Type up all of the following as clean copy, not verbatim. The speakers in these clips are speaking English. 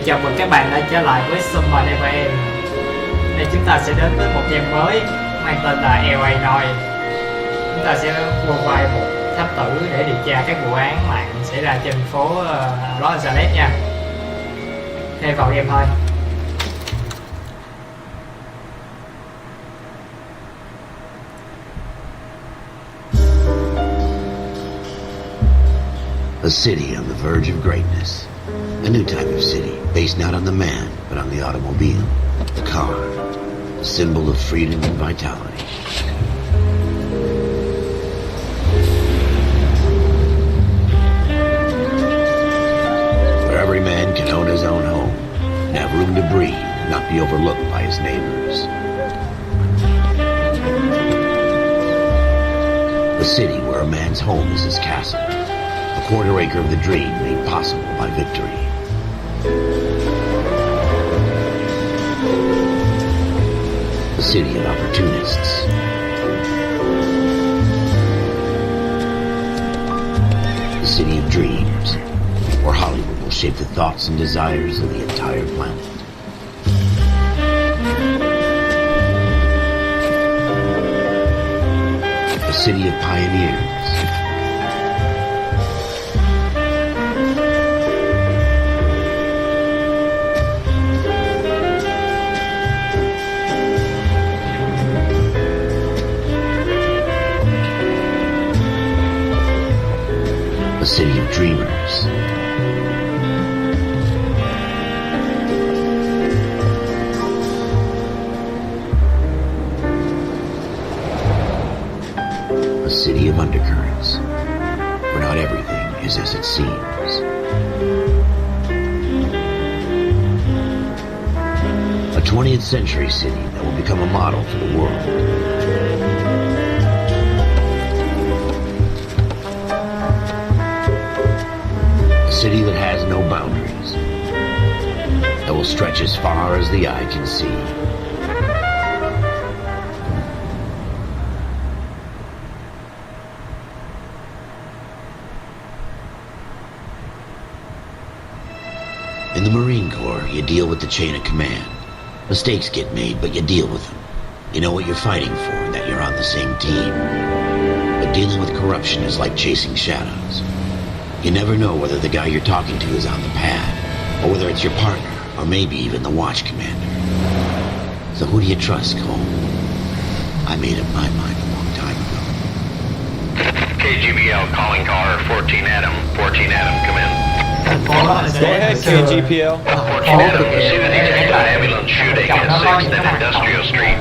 chào mừng các bạn đã trở lại với Summer Never. Đây chúng ta sẽ đến với một game mới mang tên là L.A Noire. Chúng ta sẽ vô vai một thám tử để điều tra các vụ án mạng xảy ra trên phố Los Angeles nha. Theo vào game thôi. A city on the verge of greatness. A new type of city, based not on the man, but on the automobile, the car, a symbol of freedom and vitality. Where every man can own his own home, and have room to breathe, and not be overlooked by his neighbors. A city where a man's home is his castle. A quarter acre of the dream made possible by victory. A city of opportunists. A city of dreams, where Hollywood will shape the thoughts and desires of the entire planet. A city of pioneers. A city of dreamers. A city of undercurrents, where not everything is as it seems. A 20th century city that will become a model for the world. A city that has no boundaries, that will stretch as far as the eye can see. In the Marine Corps, you deal with the chain of command. Mistakes get made, but you deal with them. You know what you're fighting for, and that you're on the same team. But dealing with corruption is like chasing shadows. You never know whether the guy you're talking to is on the pad, or whether it's your partner, or maybe even the watch commander. So who do you trust, Cole? I made up my mind a long time ago. KGBL calling caller 14 Adam. 14 Adam, come in. Go ahead, KGPL. 14 Adam, received a detected ambulance shooting at 6th and Industrial Street.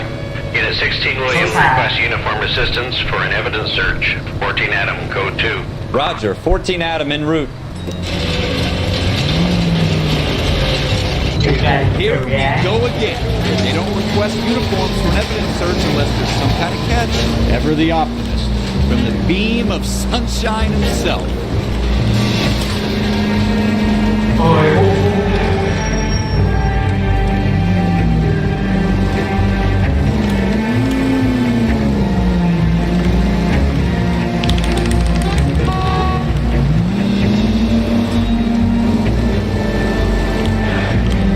Unit 16 William, request uniform assistance for an evidence search. 14 Adam, code 2. Roger, 14 Adam en route. Here we go again. They don't request uniforms for an evidence search unless there's some kind of catch. Ever the optimist. From the beam of sunshine himself.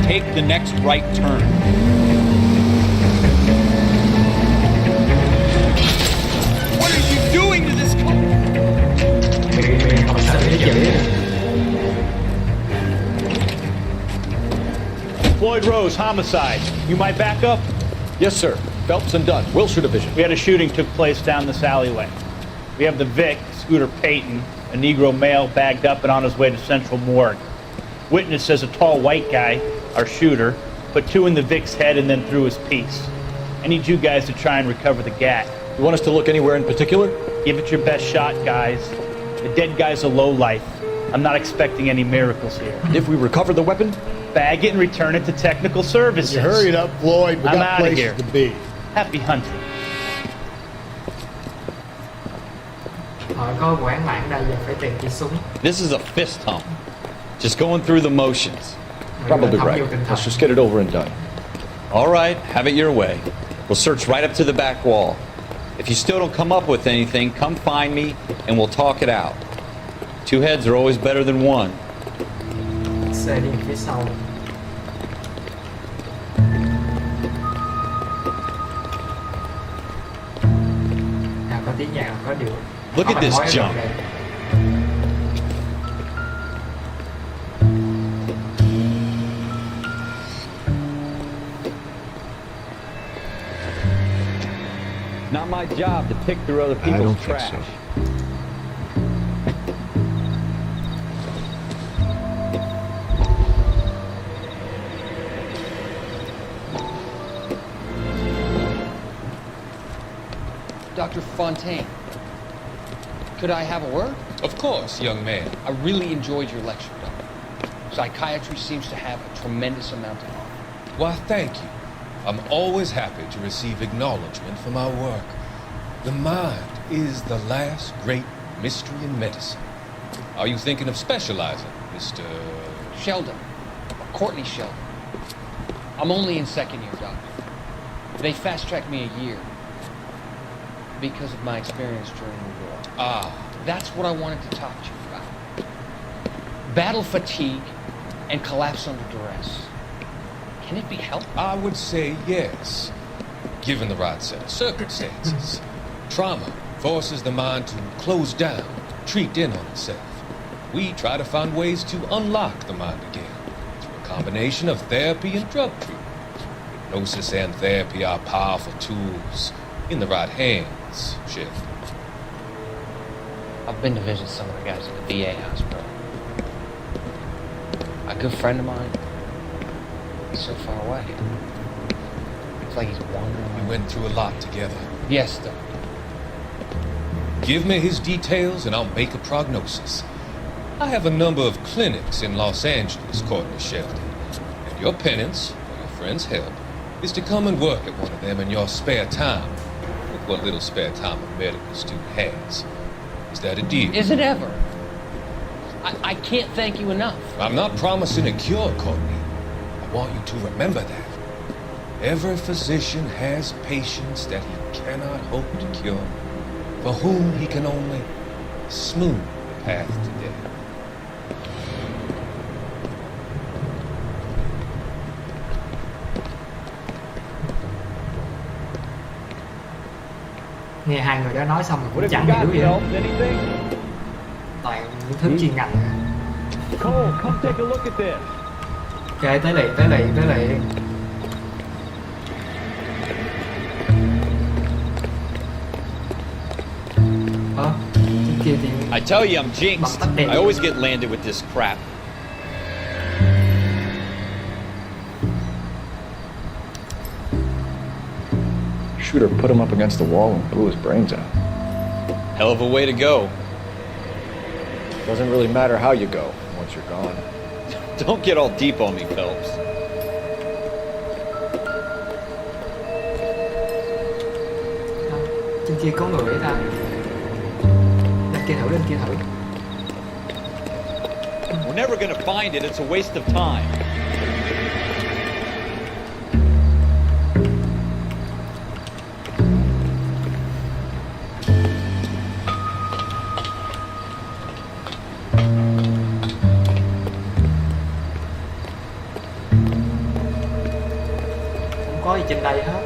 Take the next right turn. What are you doing to this car? Floyd Rose, homicide. You might back up? Yes, sir. Phelps and Dunn, Wilshire Division. We had a shooting took place down this alleyway. We have the Vic, Scooter Payton, a Negro male bagged up and on his way to Central Morgue. Witness says a tall white guy, our shooter, put two in the Vic's head and then threw his piece. I need you guys to try and recover the gat. You want us to look anywhere in particular? Give it your best shot, guys. The dead guy's a lowlife. I'm not expecting any miracles here. If we recover the weapon? Bag it and return it to technical services. You hurry it up, Floyd. We I'm got outta places here. to be. Happy hunting. Có vụ án mạng đây giờ phải tìm chi súng. This is a fist hump. Just going through the motions. Probably right. Let's just get it over and done. All right, have it your way. We'll search right up to the back wall. If you still don't come up with anything, come find me and we'll talk it out. Two heads are always better than one. Xe đi phía sau. tiếng nhạc có điều. Look có at bài this mới ở junk. đây. Not my job to pick through other I don't people's think trash. so. Dr. Fontaine, could I have a word? Of course, young man. I really enjoyed your lecture, Doctor. Psychiatry seems to have a tremendous amount to offer. Why, thank you. I'm always happy to receive acknowledgement for my work. The mind is the last great mystery in medicine. Are you thinking of specializing, Mr. Sheldon, Courtney Sheldon. I'm only in second year, Doctor. They fast-tracked me a year because of my experience during the war. Ah, That's what I wanted to talk to you about. Battle fatigue and collapse under duress. Can it be helped? I would say yes, given the right set of circumstances. Trauma forces the mind to close down, retreat in on itself. We try to find ways to unlock the mind again through a combination of therapy and drug treatment. Hypnosis and therapy are powerful tools in the right hands, Chef. I've been to visit some of the guys at the VA hospital. A good friend of mine, he's so far away. It's like he's wandering We away. went through a lot together. Yes, Doctor. Give me his details and I'll make a prognosis. I have a number of clinics in Los Angeles, Courtney Sheldon. And your penance, or your friend's help, is to come and work at one of them in your spare time. With what little spare time a medical student has. Is that a deal? Is it ever? I can't thank you enough. I'm not promising a cure, Courtney. I want you to remember that. Every physician has patients that he cannot hope to cure, for whom he can only smooth the path to death. Nghe hai người đó nói xong rồi What cũng have chẳng you hiểu got, gì hết. Phelps? Anything? Toàn những thứ chuyên ngành. Cole, come take a look at this. Ok, tới liền. Trên kia thì I tell you, I'm jinxed. Bắn tắt đèn. I always get landed with this crap. Shooter put him up against the wall and blew his brains out. Hell of a way to go. Doesn't really matter how you go once you're gone. Don't get all deep on me, Phelps. trên kia có người ấy ta. Lên kia thử. We're never gonna find it. It's a waste of time. Không có gì trên đây hết.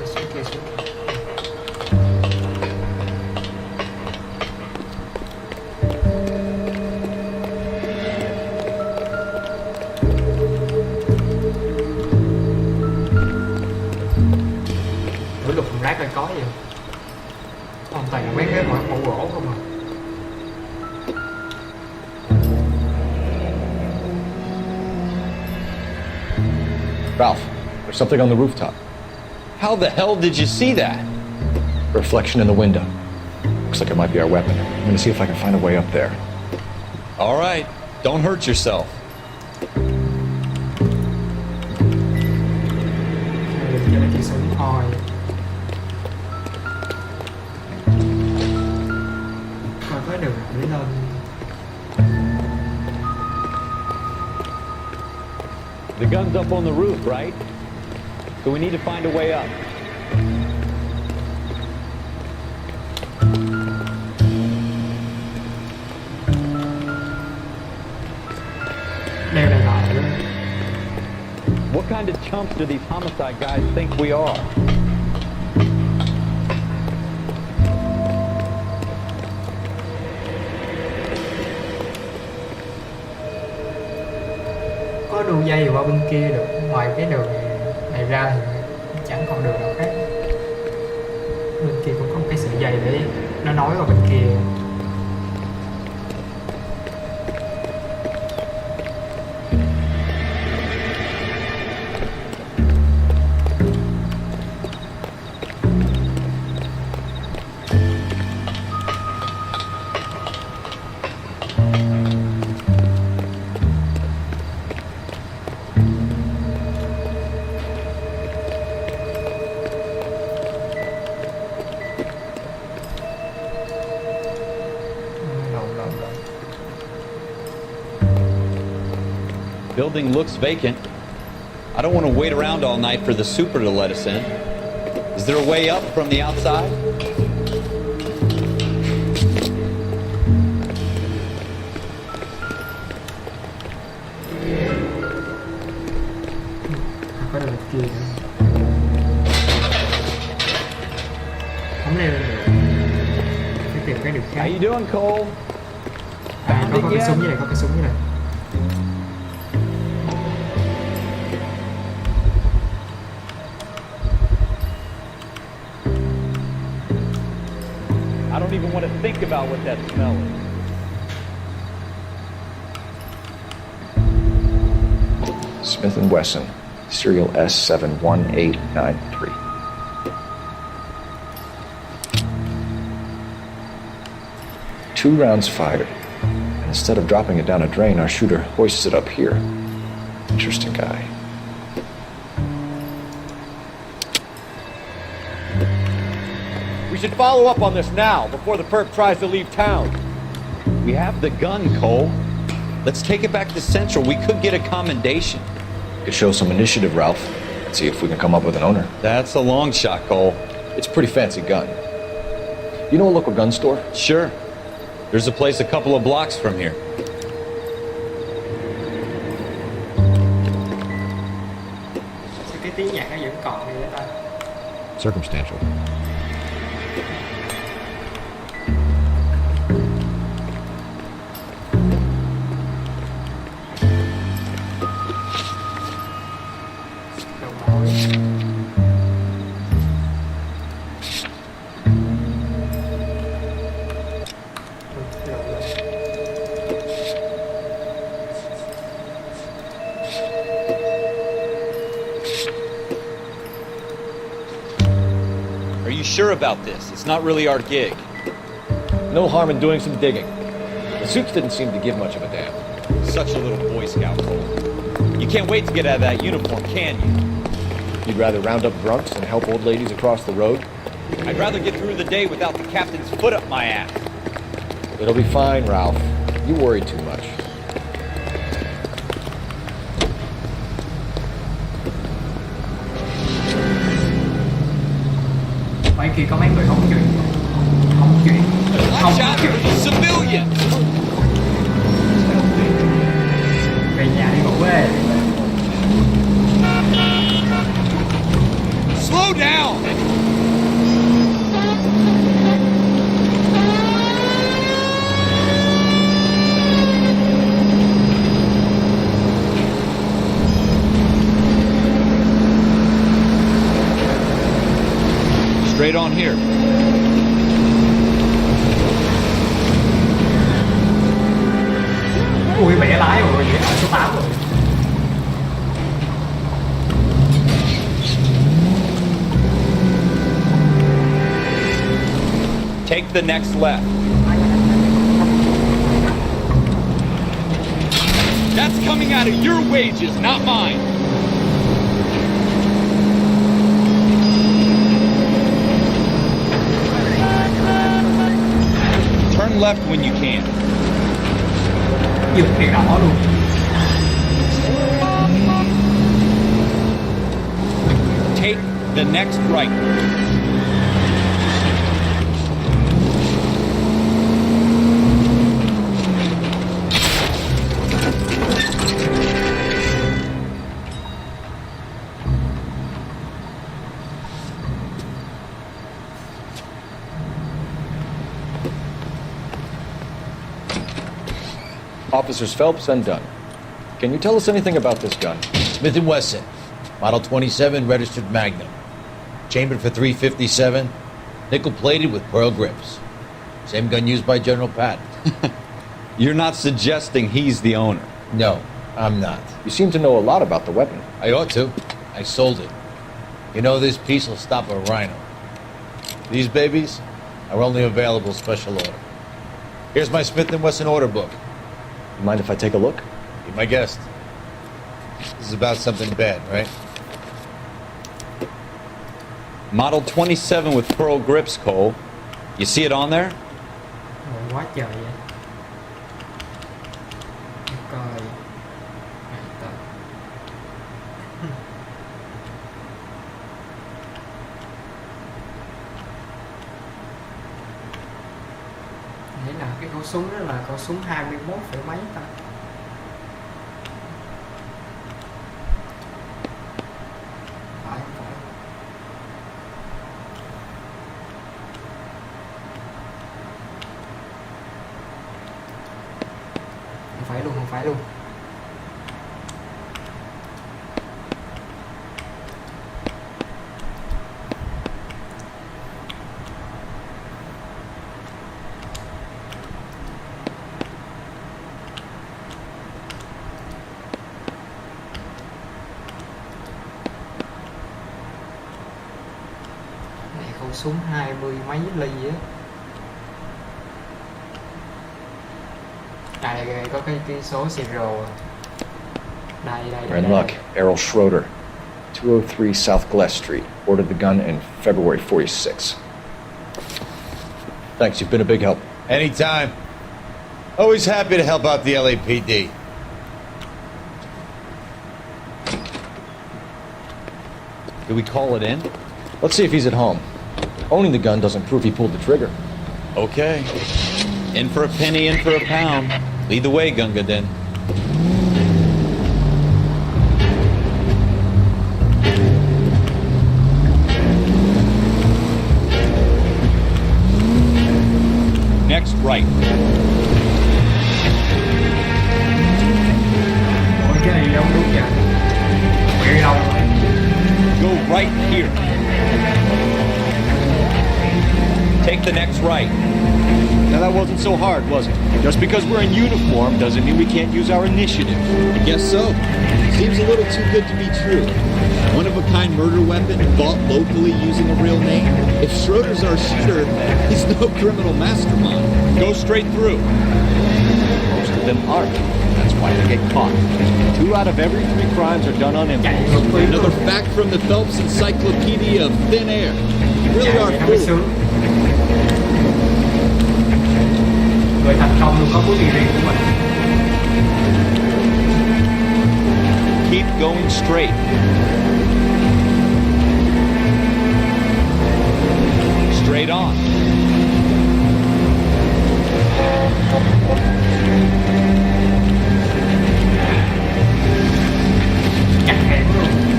Xuống kia xuống. Thử lục thùng rác coi có gì không? Không, toàn là mấy cái mẫu gỗ không à. Ralph, there's something on the rooftop. How the hell did you see that? Reflection in the window. Looks like it might be our weapon. I'm gonna see if I can find a way up there. All right. Don't hurt yourself. Giờ nó chỉ xuống thôi. Coi có đường nào để lên. The gun's up on the roof, right? So we need to find a way up. Đeo này lại luôn. What kind of chumps do these homicide guys think we are? Có đường dây qua bên kia được, ngoài cái đường này ra thì chẳng còn đường nào khác. Bên kia cũng có một cái sợi dây để nó nối vào bên kia. Building looks vacant. I don't want to wait around all night for the super to let us in. Is there a way up from the outside? Có đường kia nữa. Không leo lên được. Phải tìm cái đường khác. How you doing, Cole? Có cái súng như này, có cái súng như này. I don't even want to think about what that smell is. Smith & Wesson, serial S71893. Two rounds fired. And instead of dropping it down a drain, our shooter hoists it up here. Interesting guy. We should follow up on this now, before the perp tries to leave town. We have the gun, Cole. Let's take it back to Central. We could get a commendation. Could show some initiative, Ralph. See if we can come up with an owner. That's a long shot, Cole. It's a pretty fancy gun. You know a local gun store? Sure. There's a place a couple of blocks from here. Sao cái tiếng nhạc nó vẫn còn như vậy ta? Circumstantial. Đầu mối. Are you sure about this? It's not really our gig. No harm in doing some digging. The suits didn't seem to give much of a damn. Such a little Boy Scout, Cole. You can't wait to get out of that uniform, can you? You'd rather round up drunks and help old ladies across the road? I'd rather get through the day without the captain's foot up my ass. It'll be fine, Ralph. You worry too much. Ngoài kia có mấy người không chuyện. Không chuyện. Không Watch out chuyện. for the civilians! Về nhà đi ngủ về. Slow down! Straight on here. Ui bẻ lái rồi, vậy ở số 8 rồi. Take the next left. That's coming out of your wages, not mine. Turn left when you can. Dừng đèn đỏ luôn. Take the next right. Officers Phelps and Dunn. Can you tell us anything about this gun? Smith & Wesson, Model 27, registered Magnum. Chambered for .357, nickel-plated with pearl grips. Same gun used by General Patton. You're not suggesting he's the owner? No, I'm not. You seem to know a lot about the weapon. I ought to. I sold it. You know, this piece will stop a rhino. These babies are only available special order. Here's my Smith & Wesson order book. You mind if I take a look? Be my guest. This is about something bad, right? Model 27 with pearl grips, Cole. You see it on there? Ồ, quá trời vậy. Để coi. Đấy là cái khẩu súng đó là khẩu súng 21 phẩy mấy ta. Phải. Không phải luôn. Này khẩu súng 20 mấy ly á. Đây có cái số zero. Đây. We're in luck. Errol Schroeder, 203 South Glass Street. Ordered the gun in February '46. Thanks, you've been a big help. Anytime. Always happy to help out the LAPD. Do we call it in? Let's see if he's at home. Owning the gun doesn't prove he pulled the trigger. Okay. In for a penny, in for a pound. Lead the way, Gunga Din. Next right. Ủa cái này đâu đúng vậy? Quẹo đâu rồi? Go right here. Take the next right. Now that wasn't so hard, was it? Just because we're in uniform doesn't mean we can't use our initiative. I guess so. Seems a little too good to be true. One-of-a-kind murder weapon bought locally using a real name. If Schroeder's our shooter, he's no criminal mastermind. Go straight through. Most of them aren't. That's why they get caught. 2 out of every 3 crimes are done on impulse. Another fact from the Phelps Encyclopedia of Thin Air. You really are cool. Người thành công luôn có bước đi riêng của mình. Keep going straight. Straight on.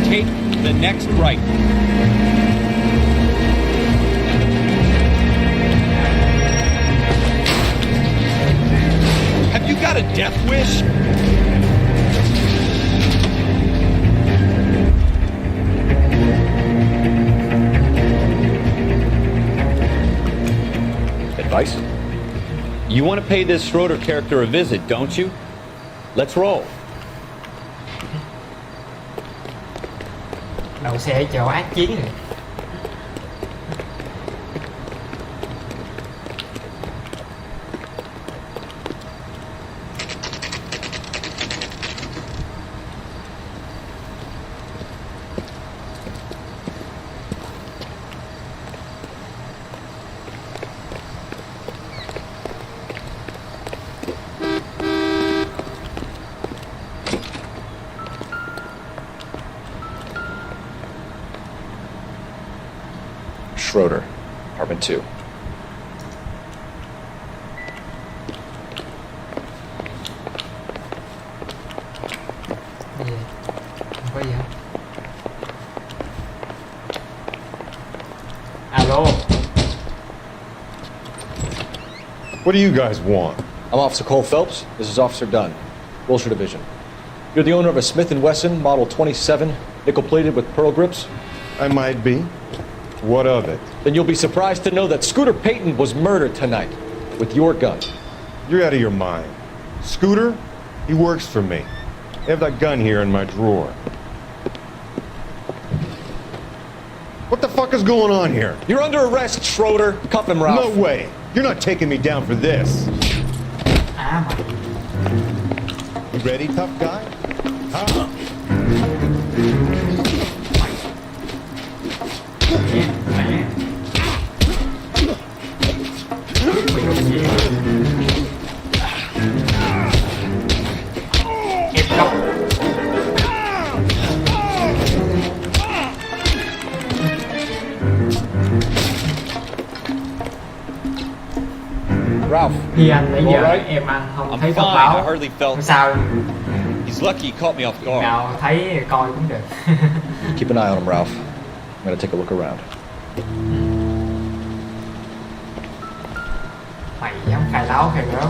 Take the next right. Have you got a death wish? Advice? You want to pay this Schroeder character a visit, don't you? Let's roll. Đậu xe cho ác chiến rồi. Schroeder, apartment 2. Gì? Không có gì hết. Alo. What do you guys want? I'm Officer Cole Phelps. This is Officer Dunn, Wilshire Division. You're the owner of a Smith & Wesson Model 27, nickel-plated with pearl grips? I might be. What of it? Then you'll be surprised to know that Scooter Payton was murdered tonight with your gun. You're out of your mind. Scooter? He works for me. I have that gun here in my drawer. What the fuck is going on here? You're under arrest, Schroeder. Cuff him, Ralph. No way. You're not taking me down for this. You ready, tough guy? Huh? Ralph. Thì anh nãy giờ Alright. em ăn không I'm thấy thông fine. báo. I hardly felt. Không sao, He's lucky he caught me off guard. nào thấy coi cũng được. Keep an eye on him, Ralph. I'm gonna take a look around. Mày dám khai láo khai láo.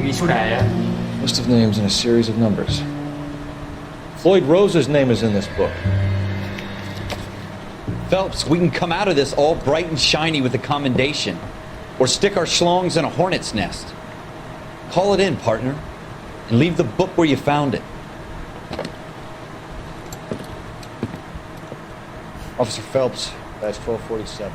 Ghi số đề á. List of names and a series of numbers. Floyd Rose's name is in this book. Phelps, we can come out of this all bright and shiny with a commendation. Or stick our schlongs in a hornet's nest. Call it in, partner. And leave the book where you found it. Officer Phelps, that's 1247.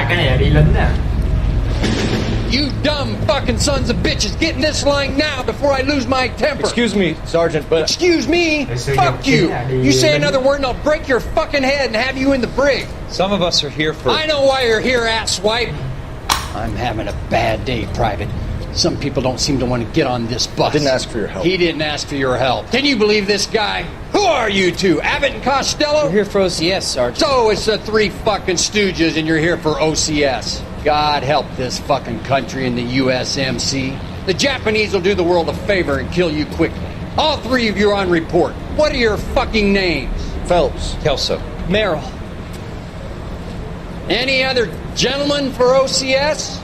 Cái này là đi lính nè. You dumb fucking sons of bitches, get in this line now before I lose my temper. Excuse me, Sergeant, but... Excuse me? Fuck you. You say another word and I'll break your fucking head and have you in the brig. Some of us are here for... I know why you're here, asswipe. I'm having a bad day, Private. Some people don't seem to want to get on this bus. I didn't ask for your help. He didn't ask for your help. Can you believe this guy? Who are you two? Abbott and Costello? We're here for OCS, Sergeant. So it's the three fucking stooges and you're here for OCS. God help this fucking country and the USMC. The Japanese will do the world a favor and kill you quickly. All three of you are on report. What are your fucking names? Phelps. Kelso. Merrill. Any other gentlemen for OCS?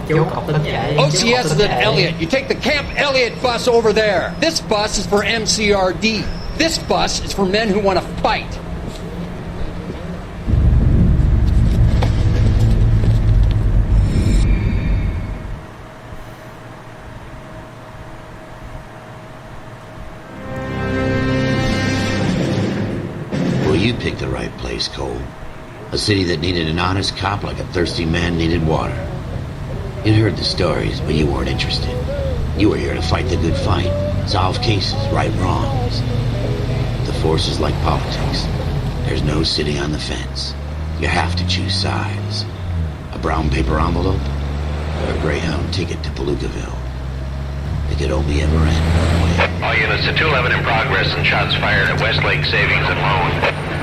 OCS is at Elliott. You take the Camp Elliott bus over there. This bus is for MCRD. This bus is for men who want to fight. Well, you picked the right place, Cole. A city that needed an honest cop like a thirsty man needed water. You'd heard the stories, but you weren't interested. You were here to fight the good fight, solve cases, right wrongs. The force is like politics. There's no sitting on the fence. You have to choose sides. A brown paper envelope or a Greyhound ticket to Palookaville. It could only ever end one way. All units to 211 in progress and shots fired at Westlake Savings and Loan,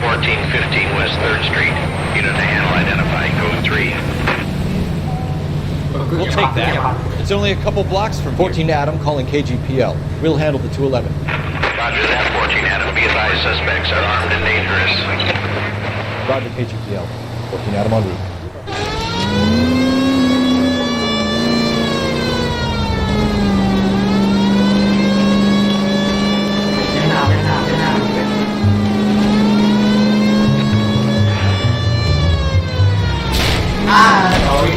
1415 West 3rd Street. Unit to handle identify, code 3. We'll take that. It's only a couple blocks from 14 Adam calling KGPL. We'll handle the 211. Roger that, 14 Adam. Be advised, suspects are armed and dangerous. Roger KGPL. 14 Adam en route. Rồi.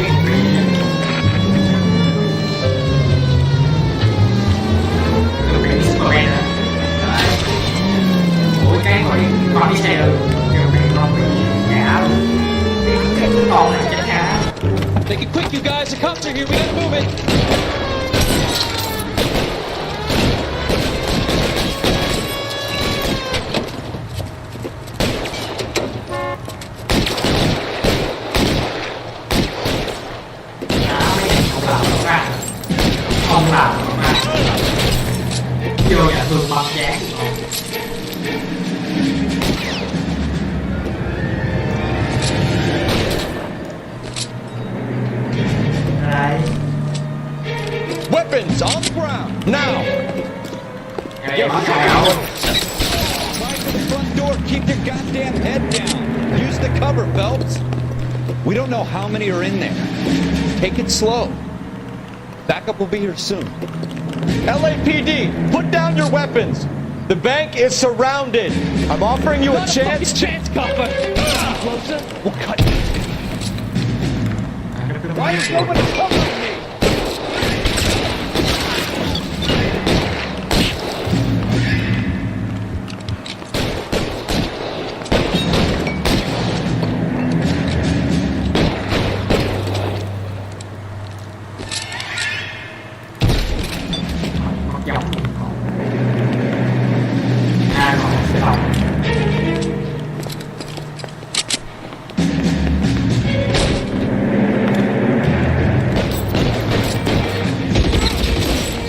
Superman hả? Ủa cái còn đi xe được. Con bị ngã luôn. Cái con này chết ngã. Think Can't move it. Không làm mà vô nhà thương băng dán đây. Weapons on the ground now. Get bắn nào. Try for the front door. Keep your goddamn head down. Use the cover, Phelps. We don't know how many are in there. Take it slow. Backup will be here soon. LAPD, put down your weapons. The bank is surrounded. I'm offering you a chance. Chance, copper. Closer. We'll cut you. Why is nobody covering me?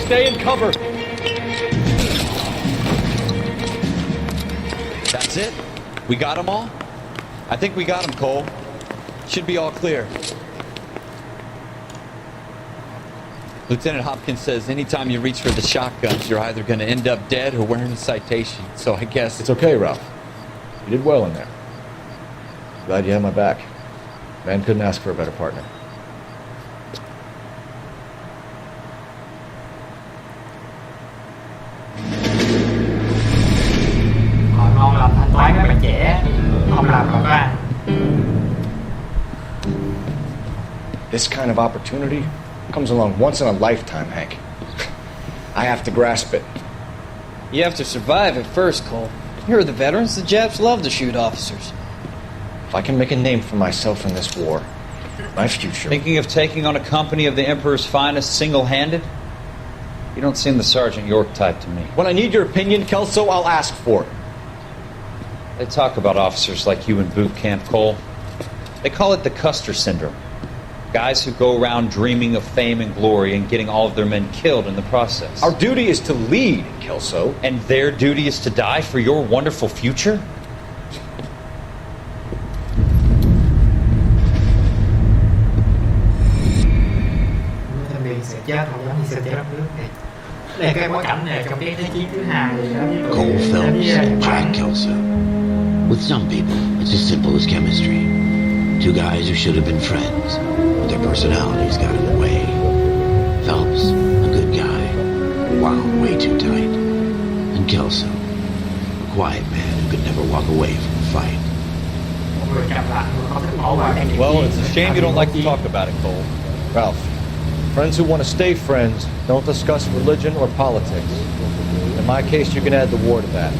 Stay in cover. That's it? We got them all? I think we got them, Cole. Should be all clear. Lieutenant Hopkins says anytime you reach for the shotguns, you're either going to end up dead or wearing a citation. So I guess... It's okay, Ralph. You did well in there. Glad you had my back. Man couldn't ask for a better partner. Họ ngon làm thanh toán các bạn trẻ, không làm rồi các anh. This kind of opportunity comes along once in a lifetime, Hank. I have to grasp it. You have to survive at first, Cole. You're the veterans. The Japs love to shoot officers. If I can make a name for myself in this war, my future... Thinking of taking on a company of the Emperor's finest single-handed? You don't seem the Sergeant York type to me. When I need your opinion, Kelso, I'll ask for it. They talk about officers like you in boot camp, Cole. They call it the Custer syndrome. Guys who go around dreaming of fame and glory and getting all of their men killed in the process. Our duty is to lead, Kelso. And their duty is to die for your wonderful future? Mình sẽ chết không giống như sẽ chết đất nước này. Đây cái bối cảnh này trong cái thế chiến thứ hai. Cole Phelps, Jack Kelso. With some people, it's as simple as chemistry. Two guys who should have been friends, but their personalities got in the way. Phelps, a good guy, wound way too tight. And Kelso, a quiet man who could never walk away from a fight. Well, it's a shame you don't like to talk about it, Cole. Ralph, friends who want to stay friends don't discuss religion or politics. In my case, you can add the war to that.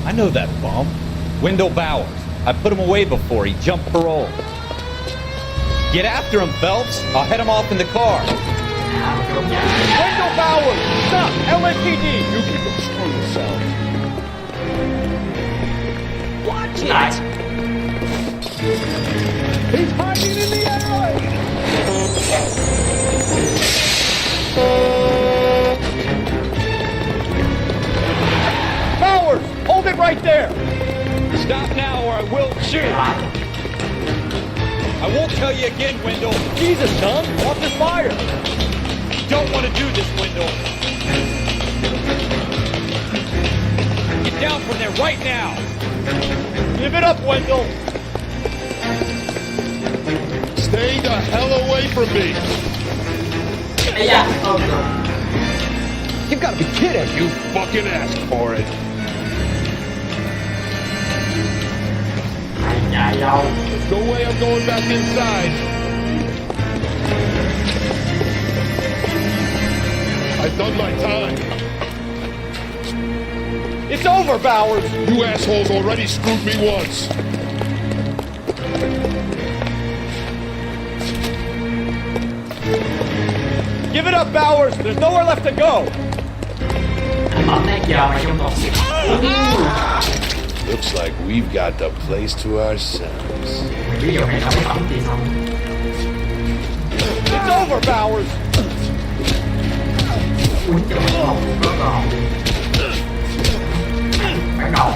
I know that bum. Wendell Bowers. I put him away before he jumped parole. Get after him, Phelps. I'll head him off in the car. Wendell Bowers! Stop! LAPD! You can go screw yourself. Watch it! He's hiding in the alley! Bowers! Hold it right there! Stop now or I will shoot! I won't tell you again, Wendell. Jesus, son! Off his fire! You don't want to do this, Wendell. Get down from there right now! Give it up, Wendell! Stay the hell away from me! You've got to be kidding! You fucking asked for it! There's no way I'm going back inside. I've done my time. It's over, Bowers! You assholes already screwed me once. Give it up, Bowers! There's nowhere left to go! Anh bấm nát giờ mà trong một Looks like we've got the place to ourselves. mình ví dụ này đâu có bấm gì không. It's over, Bowers! Ui trời không có còn. Bắt đầu.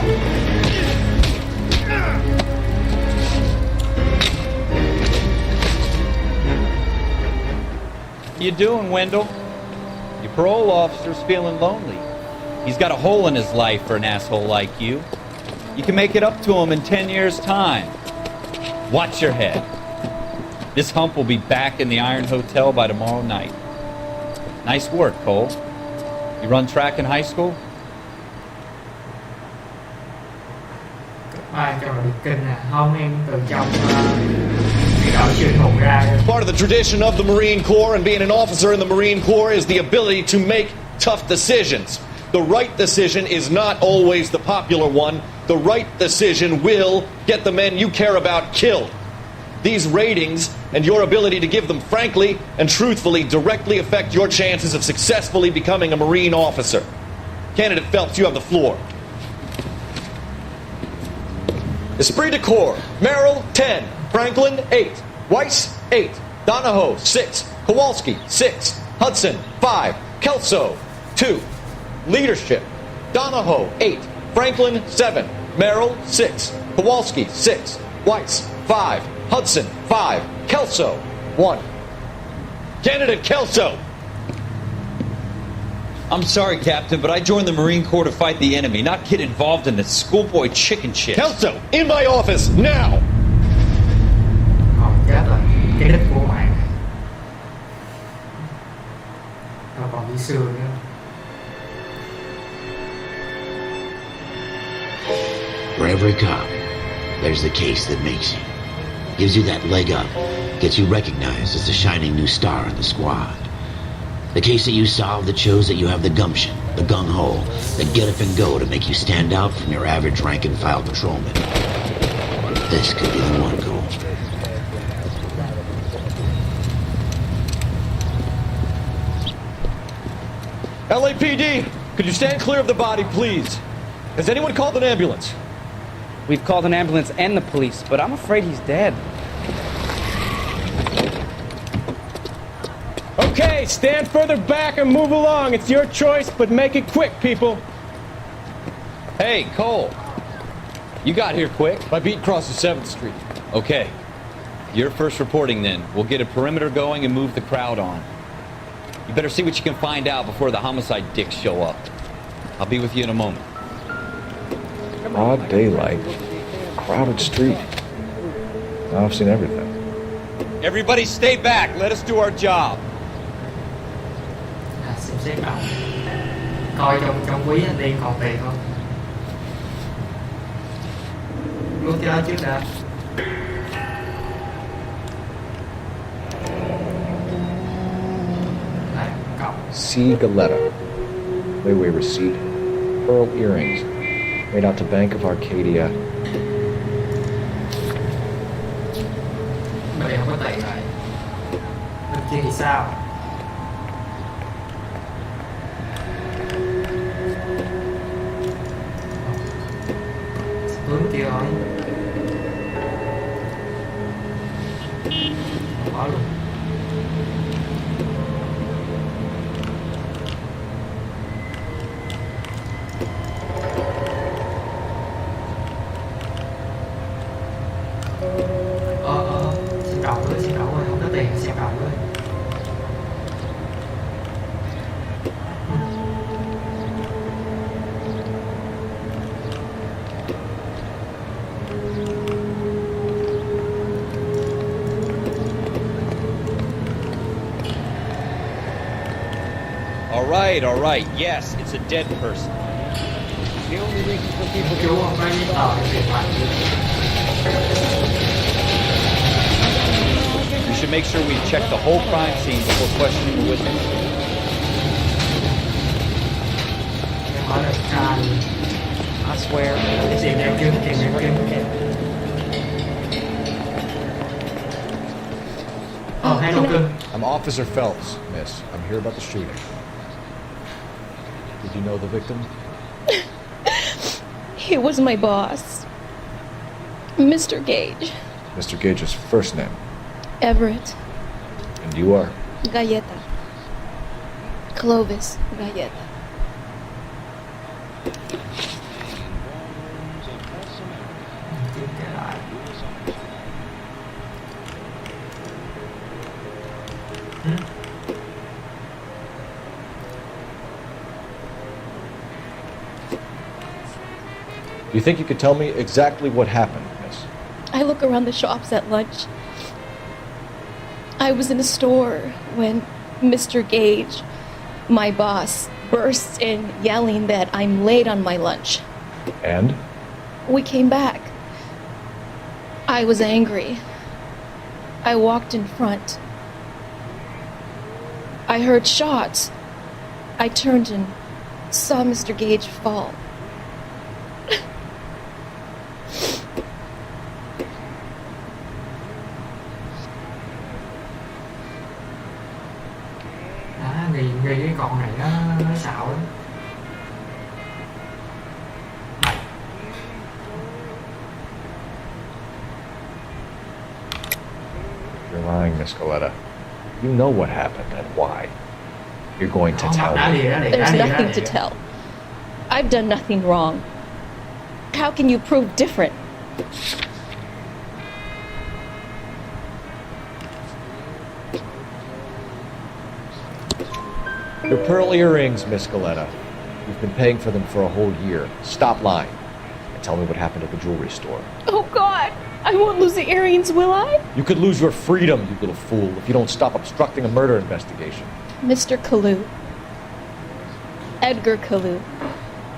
You doing, Wendell? Your parole officer's feeling lonely. He's got a hole in his life for an asshole like you. You can make it up to him in 10 years' time. Watch your head. This hump will be back in the Iron Hotel by tomorrow night. Nice work, Cole. You run track in high school? Ai cho mình kinh nè, không em từ trong đội chuyên hùng ra. Part of the tradition of the Marine Corps and being an officer in the Marine Corps is the ability to make tough decisions. The right decision is not always the popular one. The right decision will get the men you care about killed. These ratings and your ability to give them frankly and truthfully directly affect your chances of successfully becoming a Marine officer. Candidate Phelps, you have the floor. Esprit de Corps, Merrill, 10. Franklin, 8. Weiss, 8. Donahoe, 6. Kowalski, 6. Hudson, 5. Kelso, 2. Leadership, Donahoe, 8. Franklin, 7. Merrill, 6. Kowalski, 6. Weiss, 5. Hudson, 5. Kelso, 1. Candidate Kelso! I'm sorry, Captain, but I joined the Marine Corps to fight the enemy, not get involved in this schoolboy chicken shit. Kelso, in my office, now! Chết rồi, cái đích của mày. Rồi còn đi xương nữa. For every cop, there's the case that makes you. Gives you that leg up, gets you recognized as the shining new star in the squad. The case that you solve that shows that you have the gumption, the gung-ho, the get up and go to make you stand out from your average rank-and-file patrolman. This could be the one, Cole. LAPD, could you stand clear of the body, please? Has anyone called an ambulance? We've called an ambulance and the police, but I'm afraid he's dead. Okay, stand further back and move along. It's your choice, but make it quick, people. Hey, Cole. You got here quick. My beat crosses 7th Street. Okay. You're first reporting then. We'll get a perimeter going and move the crowd on. You better see what you can find out before the homicide dicks show up. I'll be with you in a moment. Broad daylight. Crowded street. Now I've seen everything. Everybody stay back. Let us do our job. Xem xét lại. Coi trong quý anh Điên còn tiền không? Lúc cái đó trước đã. C. Galetta. Layaway receipt. Pearl earrings. Made out to Bank of Arcadia. Mà đều không có tiền rồi. Bên kia thì sao? Hướng kia rồi. Bỏ luôn. Xem đậu rồi, không có tiền xem đậu rồi. All right. Yes, it's a dead person. The only reason for people to go on We should make sure we check the whole crime scene before questioning the witness. I swear. Hai đầu cưng. I'm Officer Phelps, miss. I'm here about the shooting. Did you know the victim? He was my boss, Mr. Gage. Mr. Gage's first name. Everett. And you are? Galleta. Clovis Galleta. Do you think you could tell me exactly what happened, miss? I look around the shops at lunch. I was in a store when Mr. Gage, my boss, bursts in yelling that I'm late on my lunch. And? We came back. I was angry. I walked in front. I heard shots. I turned and saw Mr. Gage fall. Vì cái con này nó xạo lắm. You're lying, Miss Galleta. You know what happened and why. You're going to tell me. There's nothing to tell. I've done nothing wrong. How can you prove different? Your pearl earrings, Miss Galleta. You've been paying for them for a whole year. Stop lying and tell me what happened at the jewelry store. Oh, God! I won't lose the earrings, will I? You could lose your freedom, you little fool, if you don't stop obstructing a murder investigation. Mr. Kalu. Edgar Kalu.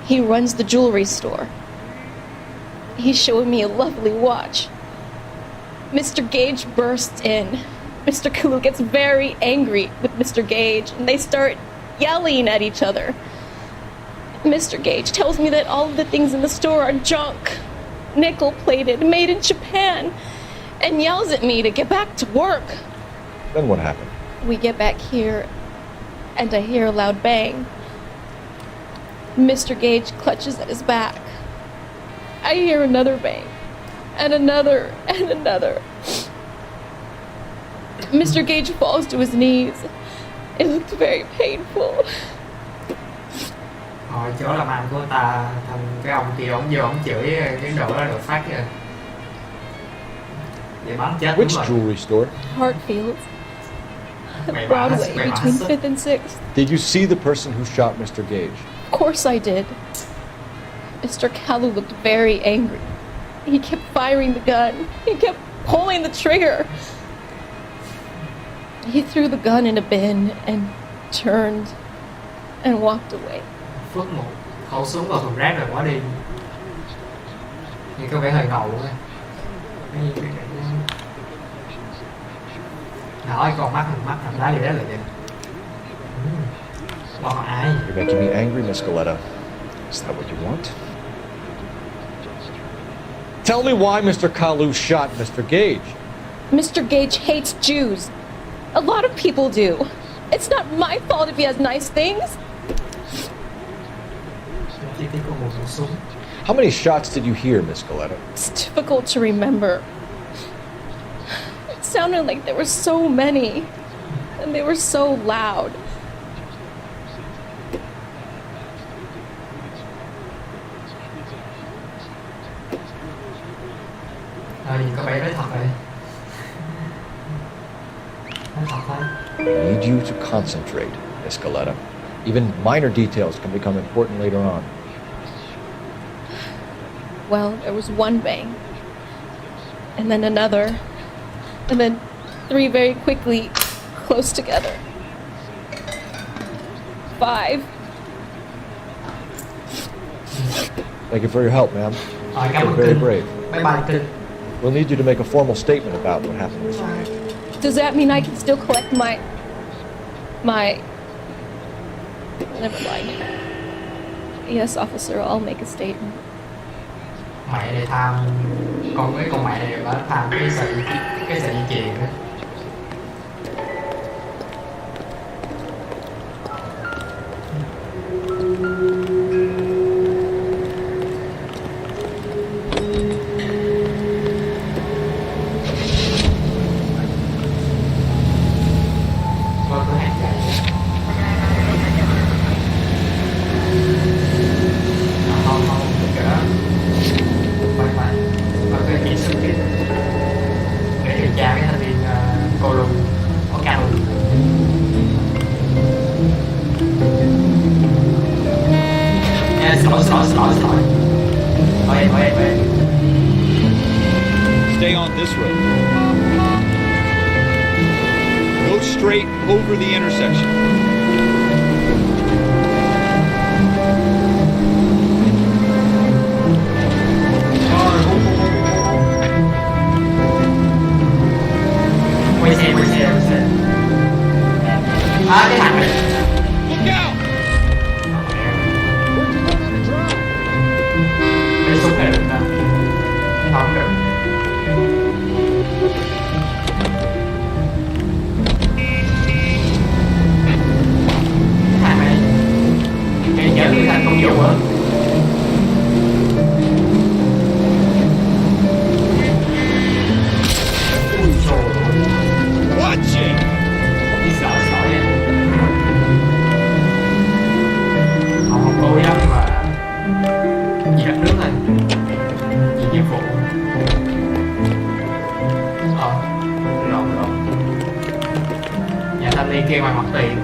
He runs the jewelry store. He's showing me a lovely watch. Mr. Gage bursts in. Mr. Kalu gets very angry with Mr. Gage, and they start yelling at each other. Mr. Gage tells me that all of the things in the store are junk, nickel-plated, made in Japan, and yells at me to get back to work. Then what happened? We get back here, and I hear a loud bang. Mr. Gage clutches at his back. I hear another bang, and another, and another. Mr. Gage falls to his knees. It looked very painful. Ở chỗ làm ăn của ta, thằng cái ông kia ông vô ông chửi cái đồ đó được phát kìa. Để bắn chết. Which jewelry store? Hartfield. Broadway, between 5th and 6th. Did you see the person who shot Mr. Gage? Of course I did. Mr. Kalu looked very angry. He kept firing the gun. He kept pulling the trigger. He threw the gun in a bin and turned and walked away. Phước một khẩu súng vào thùng rác rồi quá đi. Như có vẻ hơi ngầu quá. Nói con mắt thằng đá gì đó là vậy. Bọn ai? You're making me angry, Miss Galleta. Is that what you want? Tell me why Mr. Kalu shot Mr. Gage. Mr. Gage hates Jews. A lot of people do. It's not my fault if he has nice things. How many shots did you hear, Miss Galleta? It's difficult to remember. It sounded like there were so many, and they were so loud. Có vẻ nói thật rồi. Nói thật thôi. I need you to concentrate, Miss Galleta. Even minor details can become important later on. Well, there was one bang, and then another, and then three very quickly, close together. 5. Thank you for your help, ma'am. You're very brave. We'll need you to make a formal statement about what happened with you. Does that mean I can still collect my... Never mind. Yes, officer, I'll make a statement. Mẹ này tham con mẹ này bà tham cái sợi dây chuyền đó. Lỗi. Thôi em. Stay on this road. Go straight over the intersection. Quay xe. Cái thằng này. Look out! Cái súng này được nè. Không được. Cái thằng này. Cái nhớ người thành công vụ hả? Watch it! Đi sợ nha. Không cố lắm mà. Vì đất nước thôi. Vì nhiệm vụ. Rồi. Nhà thanh niên kia ngoài mặt tiền.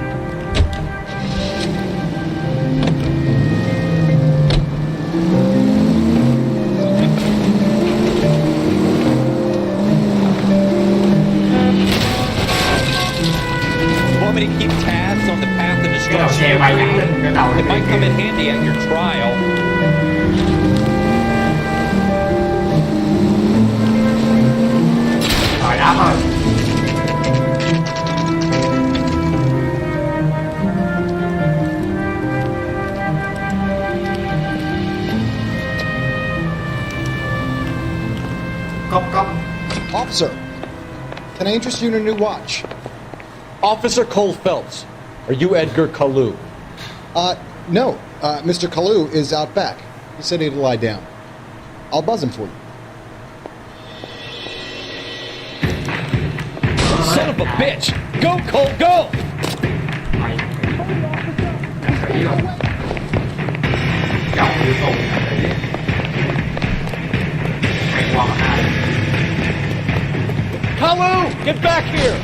Want me to keep tabs on the path of Cái đầu xe bay thẳng lên cái đầu. It might come in handy at your trial. Rồi đáp thôi. Cốc. Officer, can I interest you in a new watch? Officer Cole Phelps, are you Edgar Kalu? No. Mr. Kalu is out back. He said he'd lie down. I'll buzz him for you. Son of a bitch! Go, Cole, go! Mày. Kỹ rồi. Chồng yêu cầu mày qua mặt hai. Kalu, get back here!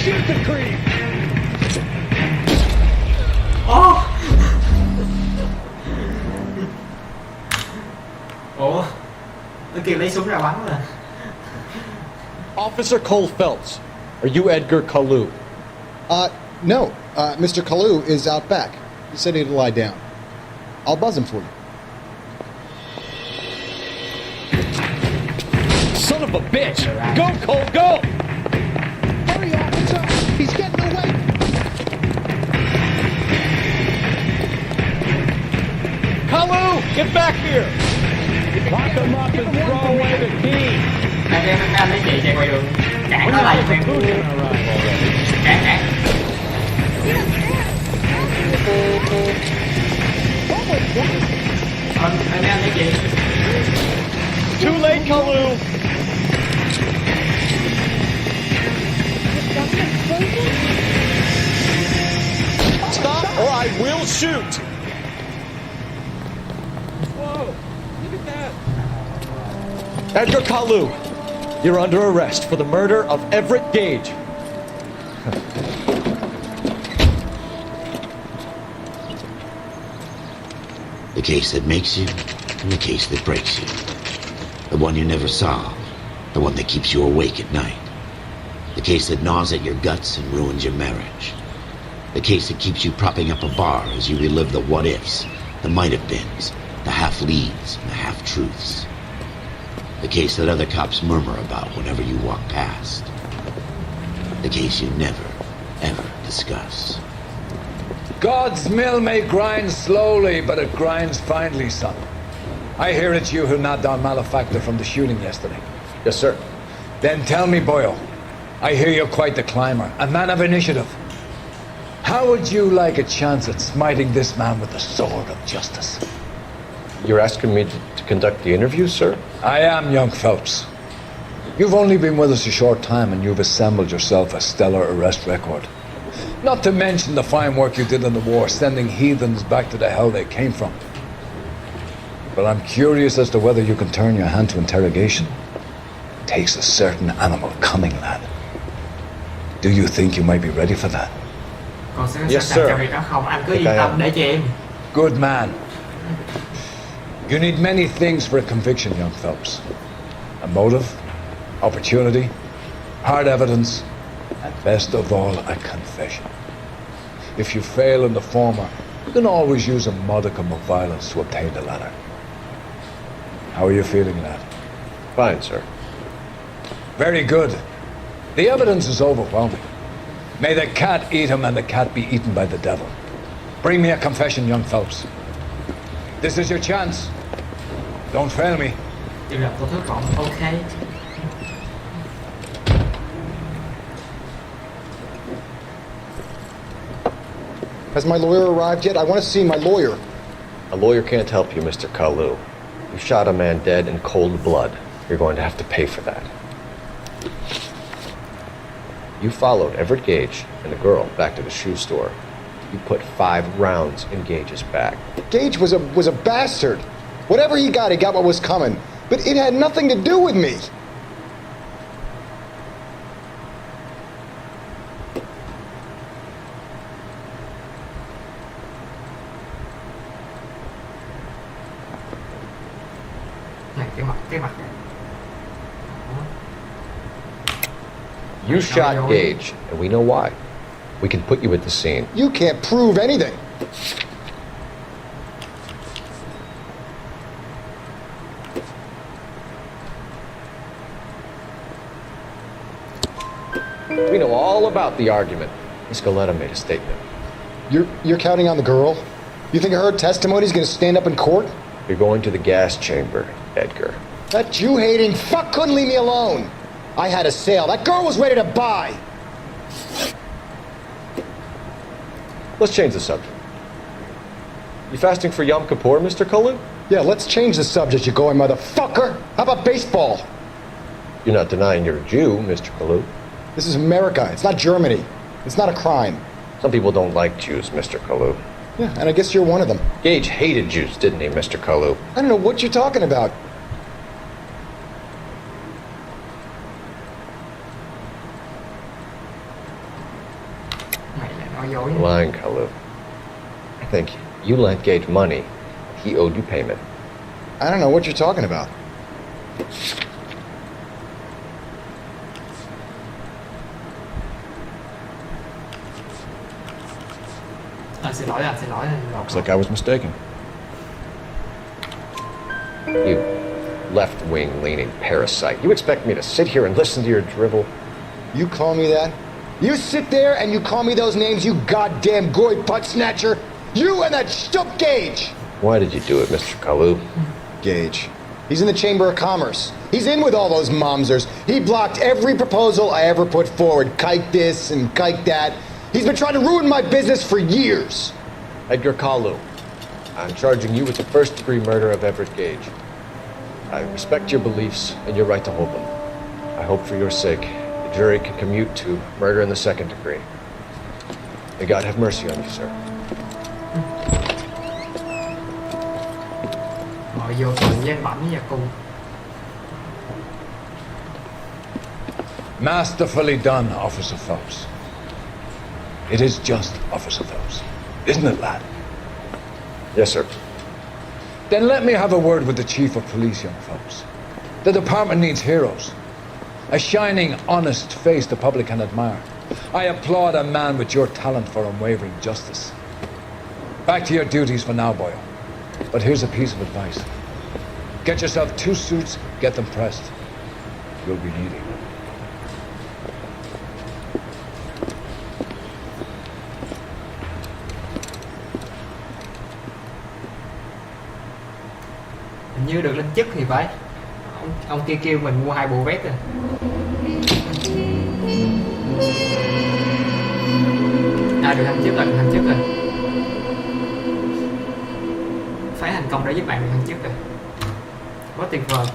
Shoot the creep! Ủa? Tôi kêu lấy súng ra bắn rồi. Officer Cole Phelps, are you Edgar Kalu? No. Mr. Kalu is out back. He said he'd lie down. I'll buzz him for you. Son of a bitch! Go, Cole, go! Hurry, officer! He's getting away! Kalu, get back here! Lock him up and throw away the key. Anh lấy chị chạy ngoài đường. Cản nó lại cho em. Cản. Anh lấy chị. Too late, Kalu! Stop or I will shoot! Whoa! Look at that! Edgar Kalu, you're under arrest for the murder of Everett Gage. The case that makes you, and the case that breaks you. The one you never solve, the one that keeps you awake at night. The case that gnaws at your guts and ruins your marriage. The case that keeps you propping up a bar as you relive the what-ifs, the might-have-beens, the half-leads, and the half-truths. The case that other cops murmur about whenever you walk past. The case you never, ever discuss. God's mill may grind slowly, but it grinds finely, son. I hear it's you who knocked down Malefactor from the shooting yesterday. Yes, sir. Then tell me, Boyle, I hear you're quite the climber, a man of initiative. How would you like a chance at smiting this man with the sword of justice? You're asking me to conduct the interview, sir? I am, young Phelps. You've only been with us a short time and you've assembled yourself a stellar arrest record. Not to mention the fine work you did in the war, sending heathens back to the hell they came from. But I'm curious as to whether you can turn your hand to interrogation. It takes a certain animal cunning, lad. Do you think you might be ready for that? Còn sẽ sẵn sàng cho việc đó không? Anh cứ yên tâm để cho em. Good man. You need many things for a conviction, young Phelps. A motive, opportunity, hard evidence, and best of all, a confession. If you fail in the former, you can always use a modicum of violence to obtain the latter. How are you feeling, lad? Fine, sir. Very good. The evidence is overwhelming. May the cat eat him and the cat be eaten by the devil. Bring me a confession, young Phelps. This is your chance. Don't fail me. Tìm lập tôi thất vọng. Ok. Has my lawyer arrived yet? I want to see my lawyer. A lawyer can't help you, Mr. Kalu. You shot a man dead in cold blood. You're going to have to pay for that. You followed Everett Gage and the girl back to the shoe store. You put 5 rounds in Gage's back. Gage was a bastard. Whatever he got what was coming. But it had nothing to do with me. Này cái mặt. You shot Gage, and we know why. We can put you at the scene. You can't prove anything. We know all about the argument. Miss Goleta made a statement. You're counting on the girl? You think her testimony's gonna stand up in court? You're going to the gas chamber, Edgar. That Jew-hating fuck couldn't leave me alone. I had a sale. That girl was ready to buy. Let's change the subject. You fasting for Yom Kippur, Mr. Kalu? Yeah, let's change the subject, you going motherfucker. How about baseball? You're not denying you're a Jew, Mr. Kalu. This is America. It's not Germany. It's not a crime. Some people don't like Jews, Mr. Kalu. Yeah, and I guess you're one of them. Gage hated Jews, didn't he, Mr. Kalu? I don't know what you're talking about. Lying, Kalu. I think you lent Gage money. He owed you payment. I don't know what you're talking about. Xin lỗi. Looks like I was mistaken. You left-wing leaning parasite. You expect me to sit here and listen to your drivel? You call me that? You sit there and you call me those names, you goddamn goy butt snatcher? You and that shtup Gage! Why did you do it, Mr. Kalu? Gage. He's in the Chamber of Commerce. He's in with all those momsers. He blocked every proposal I ever put forward. CUİC this and CUİC that. He's been trying to ruin my business for years. Edgar Kalu, I'm charging you with the first-degree murder of Everett Gage. I respect your beliefs and your right to hold them. I hope for your sake the jury can commute to murder in the second degree. May God have mercy on you, sir. Ngồi vô tù danh bẩm và cùng. Masterfully done, Officer Phelps. It is just Officer Phelps, isn't it, lad? Yes, sir. Then let me have a word with the Chief of Police, young Phelps. The department needs heroes. A shining, honest face the public can admire. I applaud a man with your talent for unwavering justice. Back to your duties for now, boyo. But here's a piece of advice. Get yourself 2 suits, get them pressed. You'll be needing them. Hình như được lên chức thì phải. Ông kia kêu mình mua 2 bộ vest rồi. Được thăng chức rồi. Phái thành công đã giúp bạn được thăng chức rồi. Quá tuyệt vời.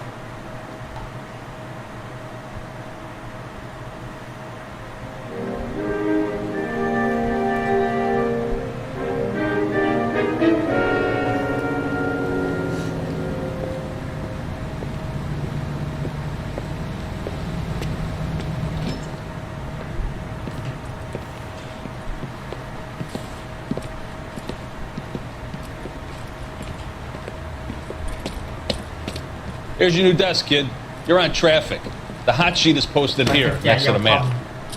Here's your new desk, kid. You're on traffic. The hot sheet is posted here, next to the map.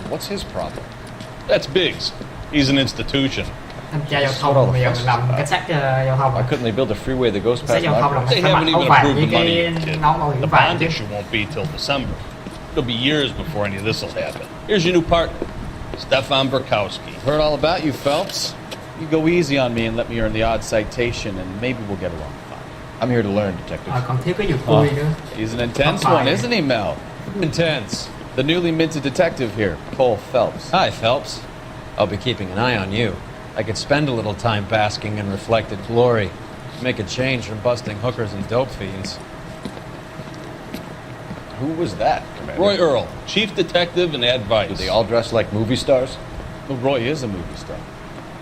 What's his problem? That's Biggs. He's an institution. Thanh tra giao thông bây giờ mình làm cảnh sát giao thông. Why couldn't they build a freeway that goes Cảnh sát past giao thông là my mình They phải mặc haven't áo even vàng approved với the money cái yet, nón bảo kid. hiểm The vàng bond chứ. issue won't be till December. It'll be years before any of this will happen. Here's your new partner, Stefan Burkowski. Heard all about you, Phelps. You go easy on me and let me earn the odd citation, and maybe we'll get along fine. I'm here to learn, Detective. Còn thiếu cái vụ vui nữa. He's an intense Không one, phải. isn't he, Mel? Intense. The newly minted detective here, Cole Phelps. Hi, Phelps. I'll be keeping an eye on you. I could spend a little time basking in reflected glory. Make a change from busting hookers and dope fiends. Who was that, Commander? Roy Earl, chief detective and advice. Do they all dress like movie stars? Well, Roy is a movie star.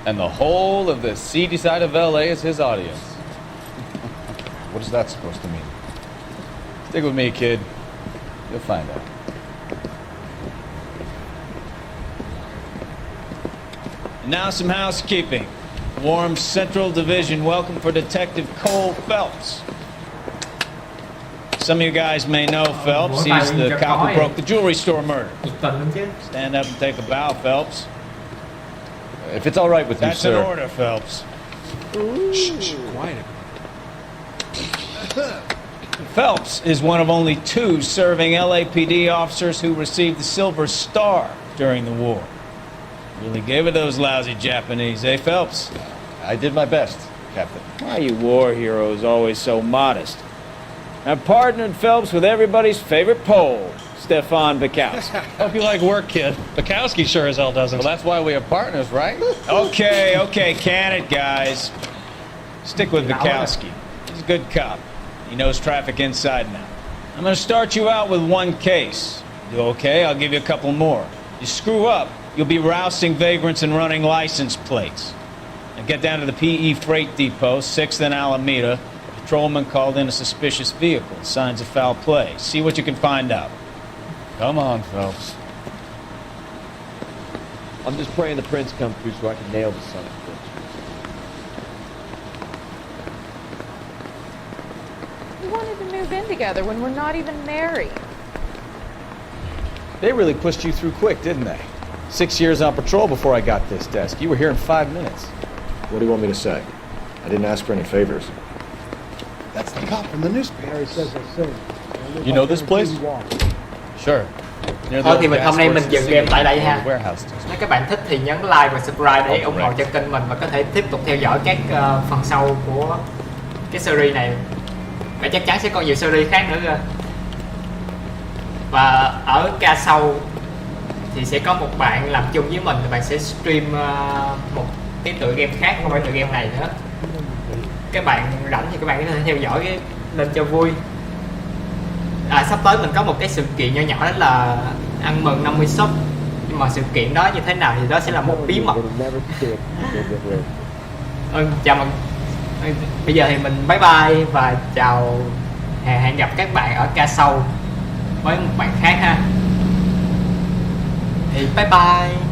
And the whole of the seedy side of L.A. is his audience. What is that supposed to mean? Stick with me, kid. You'll find out. And now some housekeeping. Warm Central Division welcome for Detective Cole Phelps. Some of you guys may know Phelps. He's the cop who broke the jewelry store murder. Stand up and take a bow, Phelps. If it's all right with you, That's sir. an order, Phelps. Shh, quiet. Phelps is one of only 2 serving LAPD officers who received the Silver Star during the war. Really gave it those lousy Japanese, eh, Phelps? I did my best, Captain. Why are you war heroes always so modest? I've partnered Phelps with everybody's favorite Pole, Stefan Bukowski. Hope you like work, kid. Bukowski sure as hell doesn't. Well, that's why we are partners, right? Okay, can it, guys. Stick with Bukowski. He's a good cop. He knows traffic inside and out. I'm going to start you out with 1 case. You okay? I'll give you a couple more. You screw up, you'll be rousting vagrants and running license plates. Now get down to the PE Freight Depot, 6th and Alameda. A patrolman called in a suspicious vehicle. Signs of foul play. See what you can find out. Come on, Phelps. I'm just praying the prince comes through so I can nail the son of a bitch. We wanted to move in together when we're not even married. They really pushed you through quick, didn't they? 6 years on patrol before I got this desk. You were here in 5 minutes. What do you want me to say? I didn't ask for any favors. That's the cop from the newspaper. You know this place? Sure. Thôi thì hôm nay mình dừng game tại đây ha. Warehouse. Nếu các bạn thích thì nhấn like và subscribe để ủng hộ cho kênh mình và có thể tiếp tục theo dõi các phần sau của cái series này. Và chắc chắn sẽ còn nhiều series khác nữa cơ. Và ở ca sau thì sẽ có một bạn làm chung với mình, thì bạn sẽ stream một cái tựa game khác, không phải tựa game này nữa. Các bạn rảnh thì các bạn có thể theo dõi cái lên cho vui. Sắp tới mình có một cái sự kiện nhỏ nhỏ, đó là ăn mừng 50 sub. Nhưng mà sự kiện đó như thế nào thì đó sẽ là một bí mật. Chào mừng. Bây giờ thì mình bye bye và chào, hẹn gặp các bạn ở ca sau với một bạn khác ha. Thì bye bye.